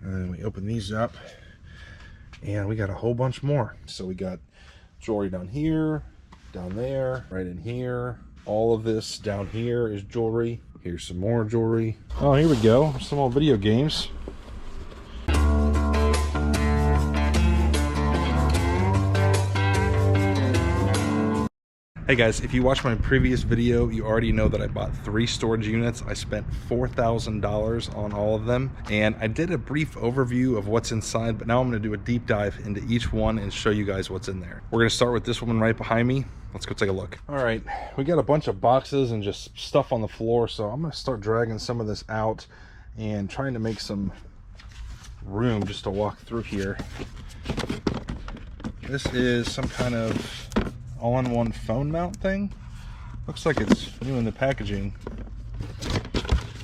And then we open these up, and we got a whole bunch more. So we got jewelry down here, down there, right in here. All of this down here is jewelry. Here's some more jewelry. Oh, here we go. Some old video games. Hey guys, if you watched my previous video, you already know that I bought 3 storage units. I spent $4,000 on all of them, and I did a brief overview of what's inside, but now I'm going to do a deep dive into each one and show you guys what's in there. We're going to start with this one right behind me. Let's go take a look. All right, we got a bunch of boxes and just stuff on the floor, so I'm going to start dragging some of this out and trying to make some room just to walk through here. This is some kind of all-in-one phone mount thing. Looks like it's new in the packaging.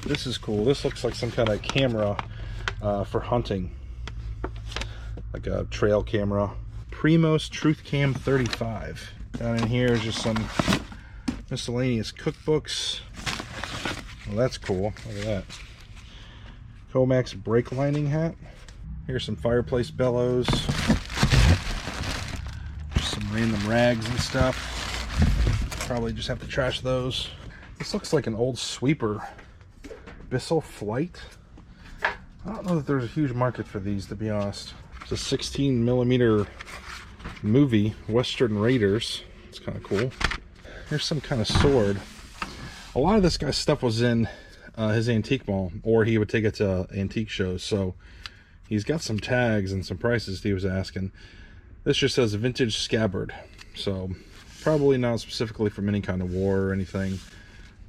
This is cool. This looks like some kind of camera for hunting, like a trail camera. Primos Truth Cam 35. Down in here is just some miscellaneous cookbooks. Well, that's cool. Look at that. Comax brake lining hat. Here's some fireplace bellows. Random rags and stuff. Probably just have to trash those. This looks like an old sweeper. Bissell Flight. I don't know that there's a huge market for these, to be honest. It's a 16mm movie, Western Raiders. It's kind of cool. Here's some kind of sword. A lot of this guy's stuff was in his antique mall, or he would take it to antique shows. So he's got some tags and some prices he was asking. This just says vintage scabbard, so probably not specifically from any kind of war or anything,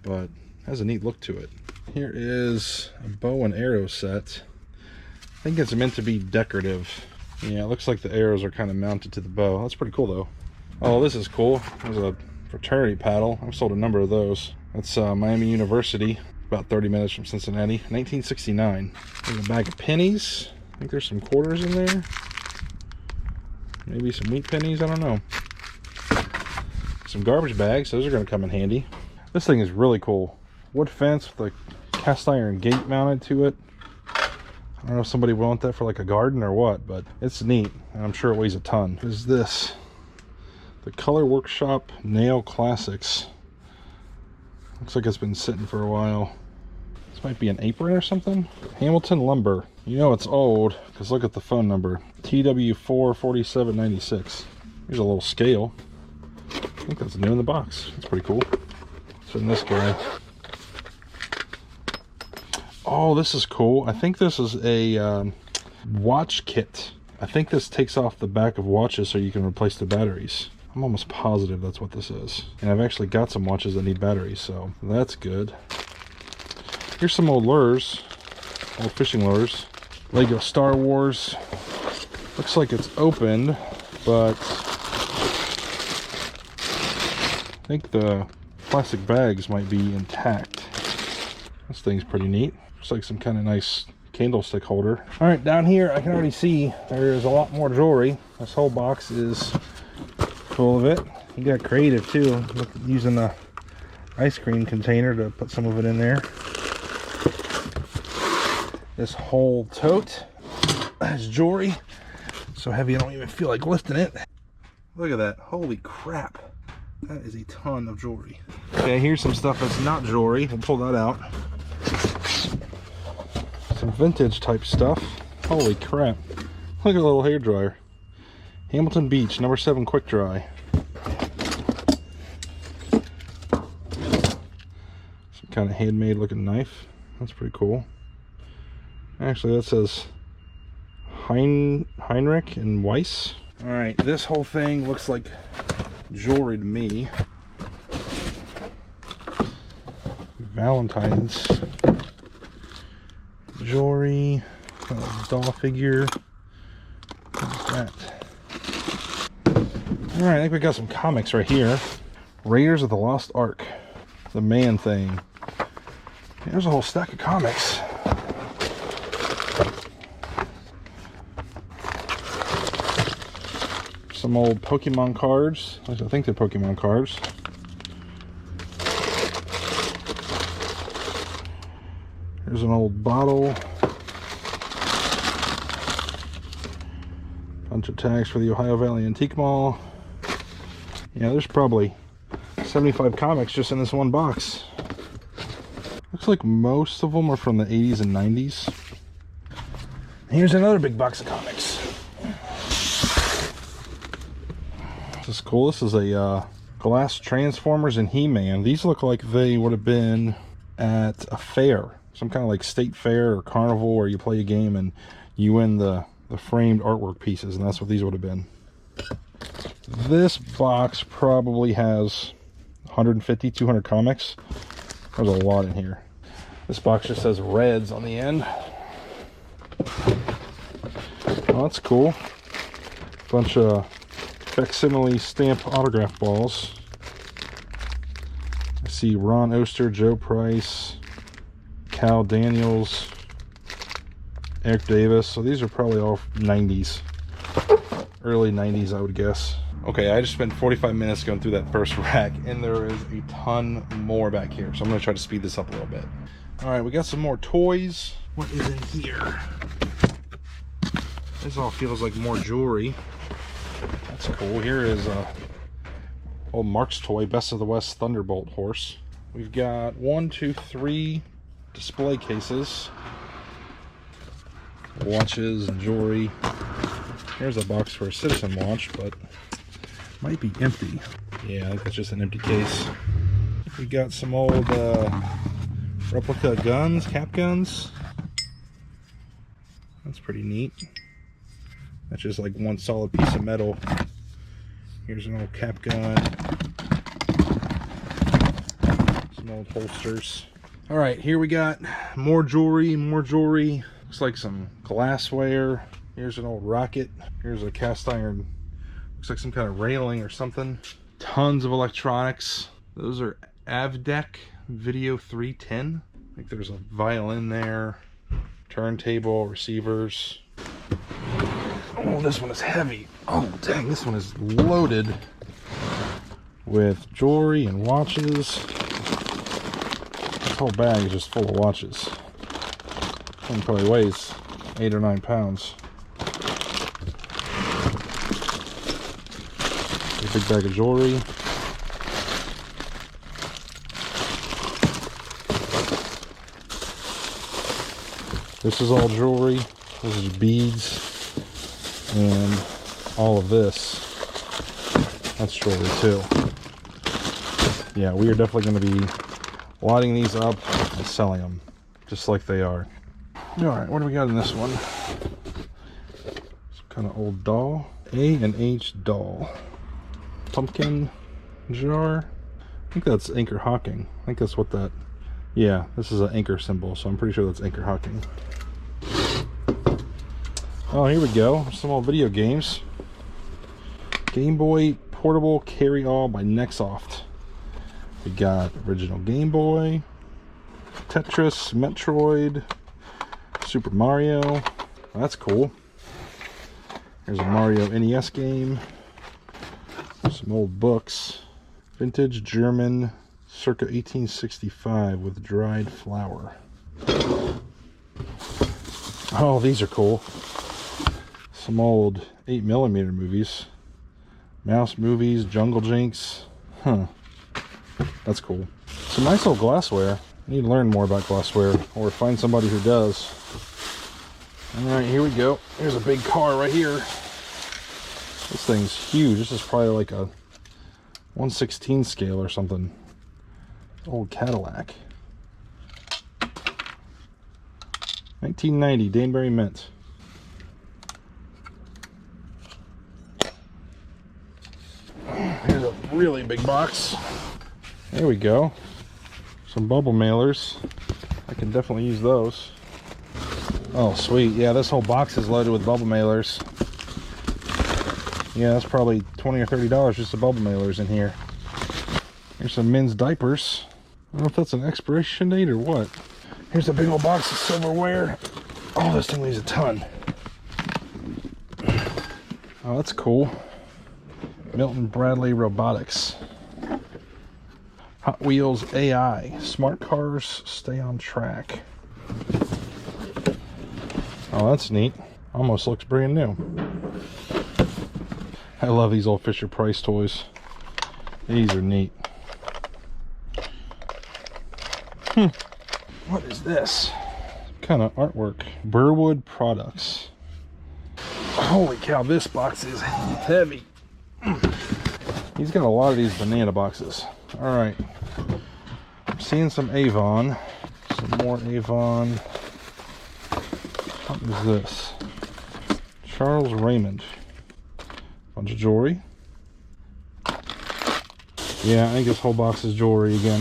but has a neat look to it. Here is a bow and arrow set. I think it's meant to be decorative. Yeah, it looks like the arrows are kind of mounted to the bow. That's pretty cool though. Oh, this is cool. There's a fraternity paddle. I've sold a number of those. That's Miami University, about 30 minutes from Cincinnati, 1969. There's a bag of pennies. I think there's some quarters in there. Maybe some wheat pennies, I don't know. Some garbage bags, those are going to come in handy. This thing is really cool. Wood fence with a cast iron gate mounted to it. I don't know if somebody would want that for like a garden or what, but it's neat. And I'm sure it weighs a ton. What is this? The Color Workshop Nail Classics. Looks like it's been sitting for a while. This might be an apron or something. Hamilton Lumber. You know it's old because look at the phone number. TW44796. Here's a little scale. I think that's new in the box. That's pretty cool. What's in this guy? Oh, this is cool. I think this is a watch kit. I think this takes off the back of watches so you can replace the batteries. I'm almost positive that's what this is. And I've actually got some watches that need batteries, so that's good. Here's some old lures, old fishing lures. Lego Star Wars. Looks like it's opened, but I think the plastic bags might be intact. This thing's pretty neat. Looks like some kind of nice candlestick holder. All right, down here I can already see there's a lot more jewelry. This whole box is full of it. You got creative too, using the ice cream container to put some of it in there. This whole tote has jewelry. So heavy I don't even feel like lifting it. Look at that. Holy crap. That is a ton of jewelry. Okay, here's some stuff that's not jewelry. We'll pull that out. Some vintage type stuff. Holy crap. Look at a little hair dryer. Hamilton Beach, number 7 quick dry. Some kind of handmade looking knife. That's pretty cool. Actually, that says Heinrich and Weiss. All right, this whole thing looks like jewelry to me. Valentine's jewelry, doll figure. What's that? All right, I think we got some comics right here. Raiders of the Lost Ark, the Man Thing. There's a whole stack of comics. Some old Pokemon cards. At least I think they're Pokemon cards. There's an old bottle. Bunch of tags for the Ohio Valley Antique Mall. Yeah, there's probably 75 comics just in this one box. Looks like most of them are from the 80s and 90s. Here's another big box of comics. This is cool. This is a glass Transformers and He-Man. These look like they would have been at a fair, some kind of like state fair or carnival where you play a game and you win the framed artwork pieces, and that's what these would have been. This box probably has 150, 200 comics. There's a lot in here. This box just says Reds on the end. Oh, that's cool. Bunch of facsimile stamp autograph balls. I see Ron Oster, Joe Price, Cal Daniels, Eric Davis. So these are probably all 90s. Early 90s, I would guess. Okay, I just spent 45 minutes going through that first rack, and there is a ton more back here. So I'm going to try to speed this up a little bit. All right, we got some more toys. What is in here? This all feels like more jewelry. That's cool. Here is a old Mark's toy, Best of the West Thunderbolt horse. We've got 1, 2, 3 display cases, watches and jewelry. Here's a box for a Citizen watch, but might be empty. Yeah, I think that's just an empty case. We got some old replica guns, cap guns. That's pretty neat. That's just like one solid piece of metal. Here's an old cap gun. Some old holsters. All right, here we got more jewelry, more jewelry. Looks like some glassware. Here's an old rocket. Here's a cast iron, looks like some kind of railing or something. Tons of electronics. Those are Avdec Video 310. I think there's a violin there, turntable, receivers. Oh, this one is heavy. Oh, dang, this one is loaded with jewelry and watches. This whole bag is just full of watches. This one probably weighs 8 or 9 pounds. A big bag of jewelry. This is all jewelry. This is beads. And all of this, that's jewelry too. Yeah, we are definitely going to be lighting these up and selling them just like they are. Alright, what do we got in this one? Some kind of old doll. A&H doll. Pumpkin jar. I think that's Anchor Hawking. I think that's what that... Yeah, this is an anchor symbol, so I'm pretty sure that's Anchor Hawking. Oh, here we go. Some old video games. Game Boy Portable Carry-All by Nexoft. We got original Game Boy, Tetris, Metroid, Super Mario. Well, that's cool. Here's a Mario NES game. Some old books. Vintage German, circa 1865 with dried flour. Oh, these are cool. Some old 8mm movies. Mouse movies, Jungle Jinx. Huh. That's cool. Some nice old glassware. I need to learn more about glassware or find somebody who does. Alright, here we go. Here's a big car right here. This thing's huge. This is probably like a 1/16 scale or something. Old Cadillac. 1990 Danbury Mint. Here's a really big box. There we go. Some bubble mailers. I can definitely use those. Oh, sweet. Yeah, this whole box is loaded with bubble mailers. Yeah, that's probably $20 or $30 just the bubble mailers in here. Here's some men's diapers. I don't know if that's an expiration date or what. Here's a big old box of silverware. Oh, this thing weighs a ton. Oh, that's cool. Milton Bradley Robotics. Hot Wheels AI. Smart cars stay on track. Oh, that's neat. Almost looks brand new. I love these old Fisher Price toys. These are neat. What is this? What kind of artwork? Burwood Products. Holy cow, this box is heavy. He's got a lot of these banana boxes. All right. I'm seeing some Avon. Some more Avon. What is this? Charles Raymond. Bunch of jewelry. Yeah, I think this whole box is jewelry again.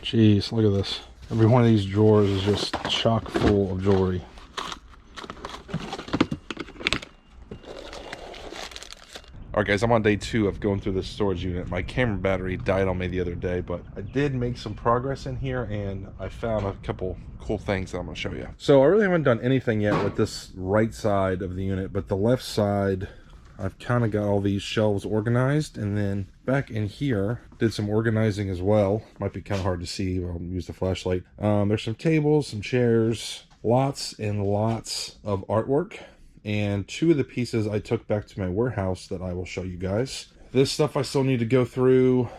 Jeez, look at this. Every one of these drawers is just chock full of jewelry. Alright guys, I'm on day 2 of going through this storage unit. My camera battery died on me the other day, but I did make some progress in here and I found a couple cool things that I'm going to show you. So I really haven't done anything yet with this right side of the unit, but the left side, I've kind of got all these shelves organized, and then back in here, did some organizing as well. Might be kind of hard to see, I'll use the flashlight. There's some tables, some chairs, lots and lots of artwork. And 2 of the pieces I took back to my warehouse that I will show you guys. This stuff I still need to go through.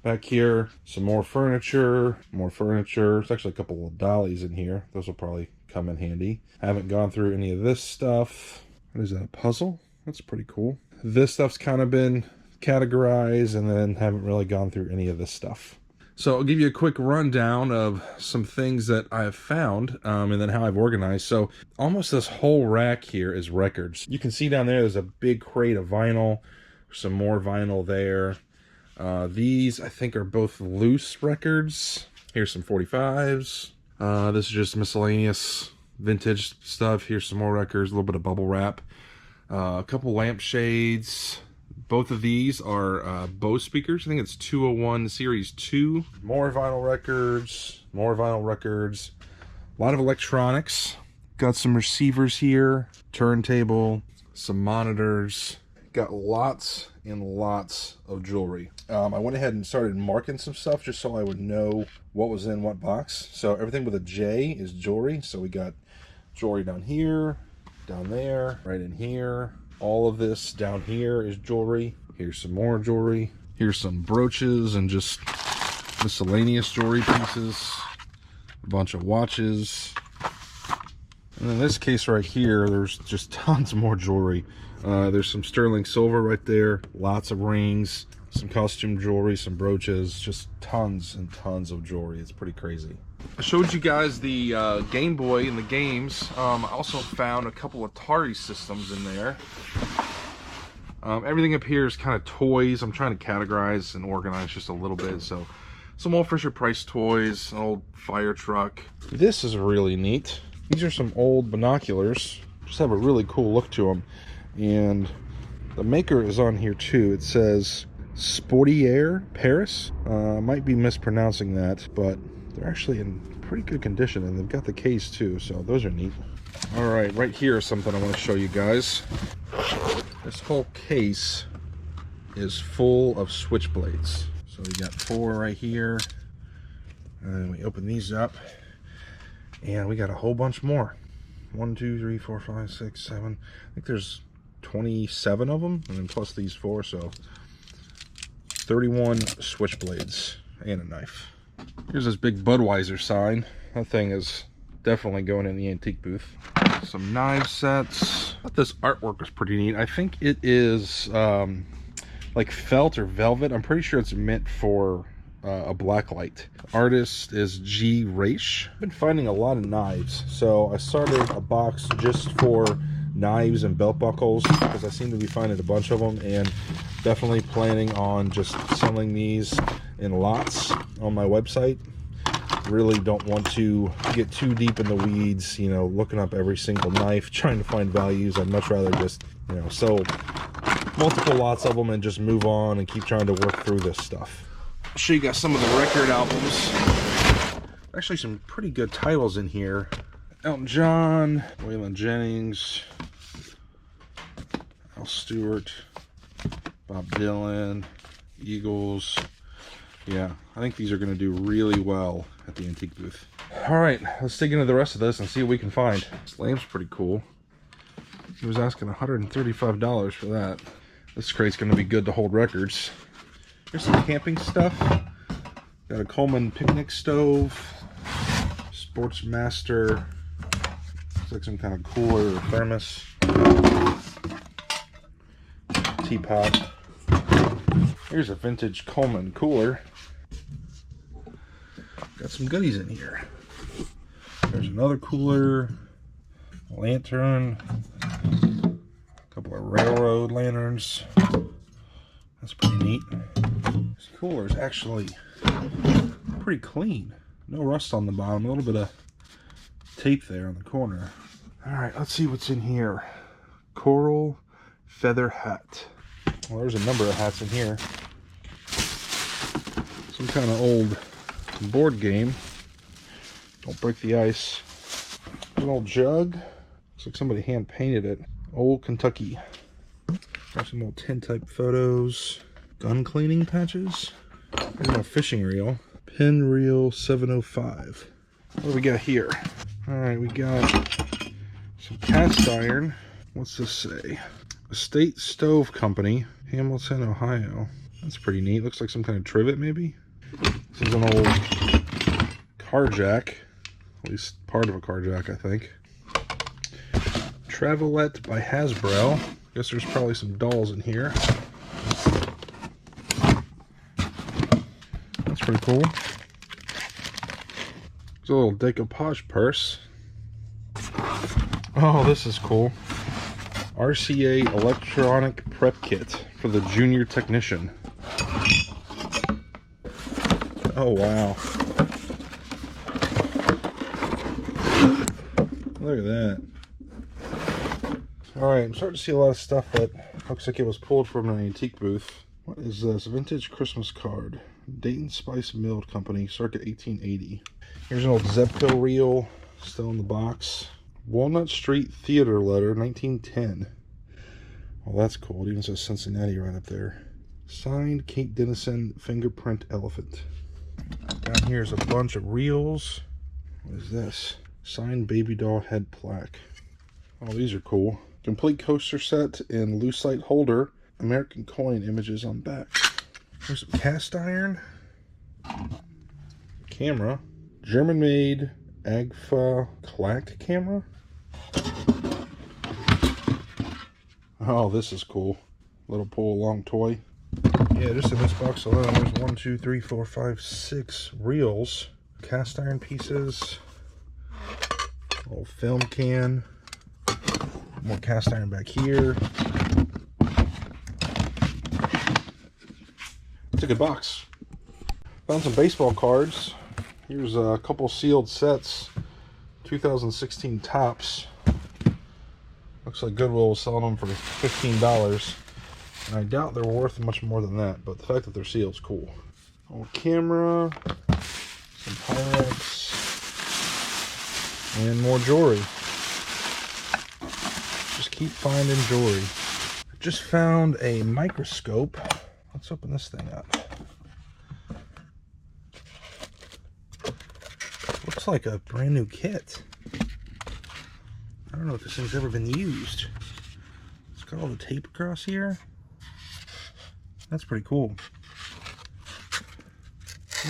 Back here, some more furniture, There's actually a couple of dollies in here. Those will probably come in handy. Haven't gone through any of this stuff. What is that, a puzzle? That's pretty cool. This stuff's kind of been categorized, and then haven't really gone through any of this stuff. So I'll give you a quick rundown of some things that I have found, and then how I've organized. So almost this whole rack here is records. You can see down there's a big crate of vinyl, some more vinyl there. These I think are both loose records. Here's some 45s. This is just miscellaneous vintage stuff. Here's some more records, a little bit of bubble wrap. A couple lampshades. Both of these are Bose speakers. I think it's 201 Series 2. More vinyl records. A lot of electronics. Got some receivers here. Turntable. Some monitors. Got lots and lots of jewelry. I went ahead and started marking some stuff just so I would know what was in what box. So everything with a J is jewelry. So we got jewelry down here, down there, right in here. All of this down here is jewelry. Here's some more jewelry. Here's some brooches and just miscellaneous jewelry pieces. A bunch of watches. And in this case right here, there's just tons more jewelry. There's some sterling silver right there. Lots of rings. Some costume jewelry, some brooches. Just tons and tons of jewelry. It's pretty crazy. I showed you guys the Game Boy and the games. I also found a couple of Atari systems in there. Everything up here is kind of toys. I'm trying to categorize and organize just a little bit. So some old Fisher Price toys, an old fire truck. This is really neat. These are some old binoculars. Just have a really cool look to them. And the maker is on here too. It says Sportier Paris. I might be mispronouncing that, but they're actually in pretty good condition, and they've got the case too, so those are neat. All right, right here is something I want to show you guys. This whole case is full of switchblades. So we got 4 right here, and then we open these up, and we got a whole bunch more. 1, 2, 3, 4, 5, 6, 7. I think there's 27 of them, and then plus these 4, so 31 switchblades and a knife. Here's this big Budweiser sign. That thing is definitely going in the antique booth. Some knife sets. I thought this artwork was pretty neat. I think it is like felt or velvet. I'm pretty sure it's meant for a black light. The artist is G. Raish. I've been finding a lot of knives, so I started a box just for knives and belt buckles because I seem to be finding a bunch of them, and definitely planning on just selling these in lots on my website. Really don't want to get too deep in the weeds, you know, looking up every single knife, trying to find values. I'd much rather just, you know, sell multiple lots of them and just move on and keep trying to work through this stuff. I'll show you guys some of the record albums. Actually some pretty good titles in here. Elton John, Waylon Jennings, Al Stewart, Bob Dylan, Eagles. Yeah, I think these are going to do really well at the antique booth. All right, let's dig into the rest of this and see what we can find. This lamp's pretty cool. He was asking $135 for that. This crate's going to be good to hold records. Here's some camping stuff. Got a Coleman picnic stove, Sportsmaster, looks like some kind of cooler or thermos, teapot. Here's a vintage Coleman cooler. Got some goodies in here. There's another cooler, lantern, a couple of railroad lanterns. That's pretty neat. This cooler is actually pretty clean. No rust on the bottom. A little bit of tape there on the corner. Alright, let's see what's in here. Coral feather hat. Well, there's a number of hats in here. Some kind of old board game. Don't break the ice. An old jug. Looks like somebody hand painted it. Old Kentucky. Got some old tin type photos. Gun cleaning patches. Here's a fishing reel. Pin reel 705. What do we got here? Alright, we got some cast iron. What's this say? Estate Stove Company, Hamilton, Ohio. That's pretty neat. Looks like some kind of trivet, maybe? This is an old car jack. At least part of a car jack, I think. Travelette by Hasbro. Guess there's probably some dolls in here. That's pretty cool. There's a little decoupage purse. Oh, this is cool. RCA electronic prep kit for the junior technician. Oh, wow. Look at that. Alright, I'm starting to see a lot of stuff that looks like it was pulled from an antique booth. What is this? Vintage Christmas card. Dayton Spice Milled Company, circa 1880. Here's an old Zebco reel, still in the box. Walnut Street Theater letter, 1910. Well, that's cool. It even says Cincinnati right up there. Signed Kate Dennison fingerprint elephant. Down here is a bunch of reels. What is this? Signed baby doll head plaque. Oh, these are cool. Complete coaster set and lucite holder. American coin images on back. There's some cast iron. Camera. German made Agfa clacked camera. Oh, this is cool. Little pull along toy. Yeah, just in this box alone, there's 1, 2, 3, 4, 5, 6 reels. Cast iron pieces. Little film can. More cast iron back here. It's a good box. Found some baseball cards. Here's a couple sealed sets. 2016 tops. Looks like Goodwill was selling them for $15. And I doubt they're worth much more than that, but the fact that they're sealed is cool. Old camera. Some Pyrex. And more jewelry. Just keep finding jewelry. I just found a microscope. Let's open this thing up. Looks like a brand new kit. I don't know if this thing's ever been used. It's got all the tape across here. That's pretty cool.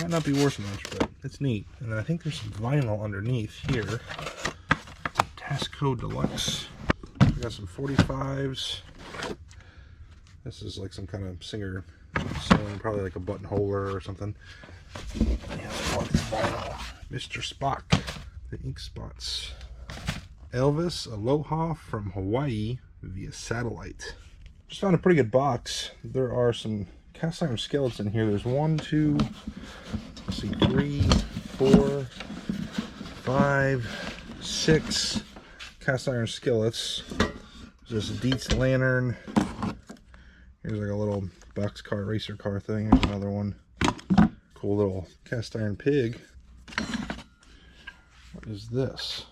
Might not be worth much, but it's neat. And I think there's some vinyl underneath here. Tasco Deluxe. We got some 45s. This is like some kind of Singer sewing, probably like a buttonholer or something. Yeah, vinyl. Mr. Spock, the ink spots. Elvis Aloha from Hawaii via satellite. Just found a pretty good box. There are some cast iron skillets in here. There's 1, 2, let's see, 3, 4, 5, 6 cast iron skillets. There's this Dietz lantern. Here's like a little boxcar racer car thing. Here's another one. Cool little cast iron pig. What is this?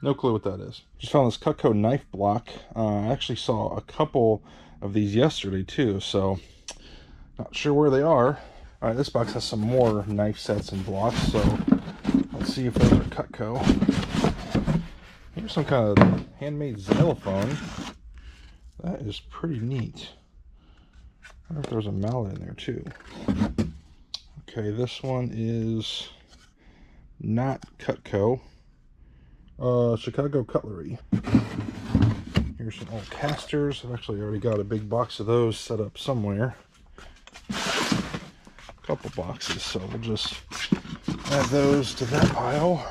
No clue what that is. Just found this Cutco knife block. I actually saw a couple of these yesterday too, so not sure where they are. Alright, this box has some more knife sets and blocks, so let's see if those are Cutco. Here's some kind of handmade xylophone. That is pretty neat. I wonder if there's a mallet in there too. Okay, this one is not Cutco. Chicago Cutlery. Here's some old casters. I've actually already got a big box of those set up somewhere. A couple boxes, so we'll just add those to that pile.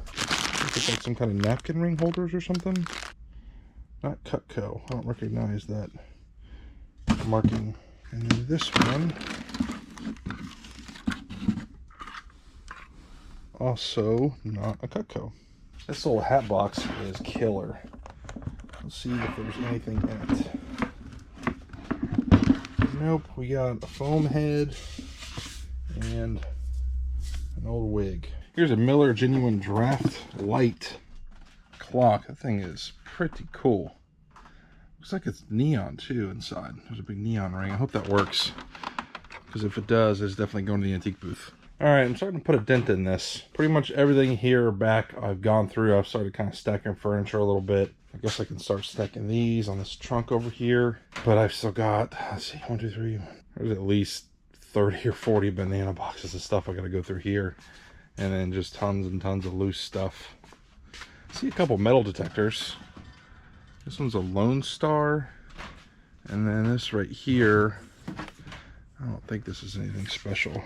Looks like some kind of napkin ring holders or something. Not Cutco. I don't recognize that marking. And then this one, also not a Cutco. This little hat box is killer. Let's see if there's anything in it. Nope, we got a foam head and an old wig. Here's a Miller Genuine Draft Light clock. That thing is pretty cool. Looks like it's neon too inside. There's a big neon ring. I hope that works, because if it does, it's definitely going to the antique booth. Alright, I'm starting to put a dent in this. Pretty much everything here back I've gone through. I've started kind of stacking furniture a little bit. I guess I can start stacking these on this trunk over here. But I've still got, let's see, 1, 2, 3. There's at least 30 or 40 banana boxes of stuff I gotta go through here. And then just tons and tons of loose stuff. I see a couple metal detectors. This one's a Lone Star. And then this right here, I don't think this is anything special.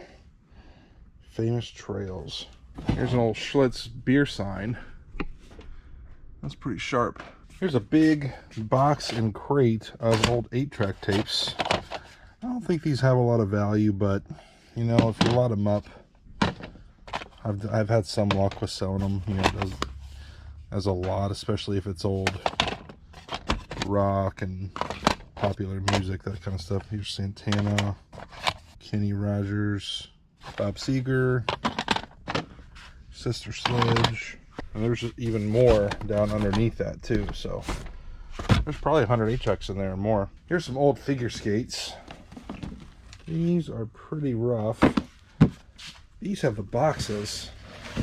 Famous Trails. Here's an old Schlitz beer sign. That's pretty sharp. Here's a big box and crate of old 8-track tapes. I don't think these have a lot of value, but you know, if you lot them up, I've had some luck with selling them. You know, as a lot, especially if it's old rock and popular music, that kind of stuff. Here's Santana, Kenny Rogers, Bob Seger, Sister Sledge, and there's even more down underneath that too. So there's probably 100 8-tracks in there and more. Here's some old figure skates. These are pretty rough. These have the boxes.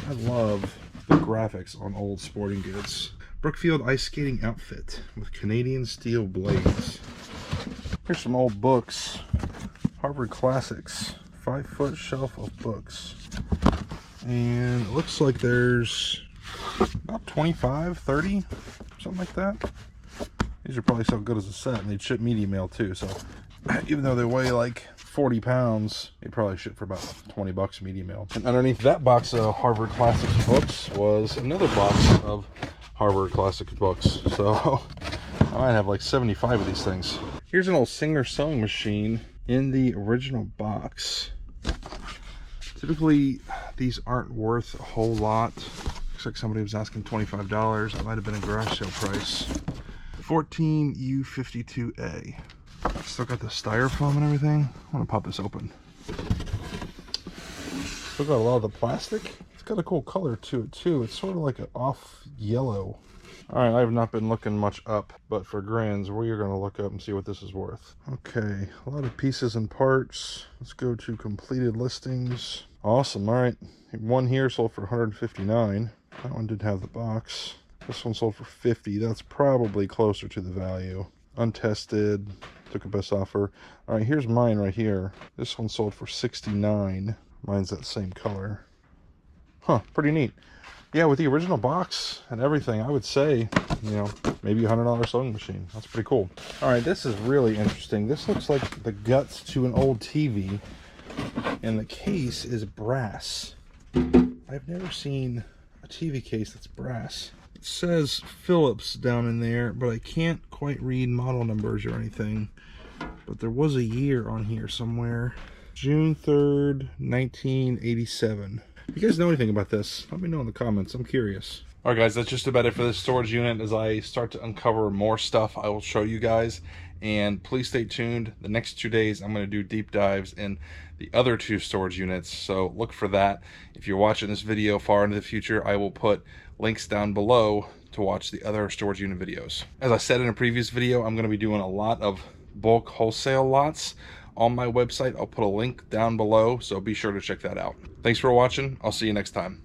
I love the graphics on old sporting goods. Brookfield ice skating outfit with Canadian steel blades. Here's some old books. Harvard Classics. 5-foot shelf of books. And it looks like there's about 25, 30, something like that. These are probably so good as a set, and they'd ship media mail too. So even though they weigh like 40 pounds, they probably ship for about 20 bucks media mail. And underneath that box of Harvard Classics books was another box of Harvard Classics books. So I might have like 75 of these things. Here's an old Singer sewing machine in the original box. Typically these aren't worth a whole lot. Looks like somebody was asking $25. That might have been a garage sale price. 14U52A. Still got the styrofoam and everything. I want to pop this open. Still got a lot of the plastic. It's got a cool color to it too. It's sort of like an off yellow. Alright, I have not been looking much up, but for grins, we're going to look up and see what this is worth. Okay, a lot of pieces and parts. Let's go to completed listings. Awesome, alright. One here sold for $159. That one did have the box. This one sold for $50. That's probably closer to the value. Untested. Took a best offer. Alright, here's mine right here. This one sold for $69. Mine's that same color. Huh, pretty neat. Yeah, with the original box and everything, I would say, you know, maybe a $100 sewing machine. That's pretty cool. All right, this is really interesting. This looks like the guts to an old TV, and the case is brass. I've never seen a TV case that's brass. It says Phillips down in there, but I can't quite read model numbers or anything. But there was a year on here somewhere. June 3rd, 1987. If you guys know anything about this, let me know in the comments. I'm curious. Alright guys, that's just about it for this storage unit. As I start to uncover more stuff, I will show you guys. And please stay tuned. The next 2 days, I'm going to do deep dives in the other 2 storage units. So look for that. If you're watching this video far into the future, I will put links down below to watch the other storage unit videos. As I said in a previous video, I'm going to be doing a lot of bulk wholesale lots on my website. I'll put a link down below, so be sure to check that out. Thanks for watching. I'll see you next time.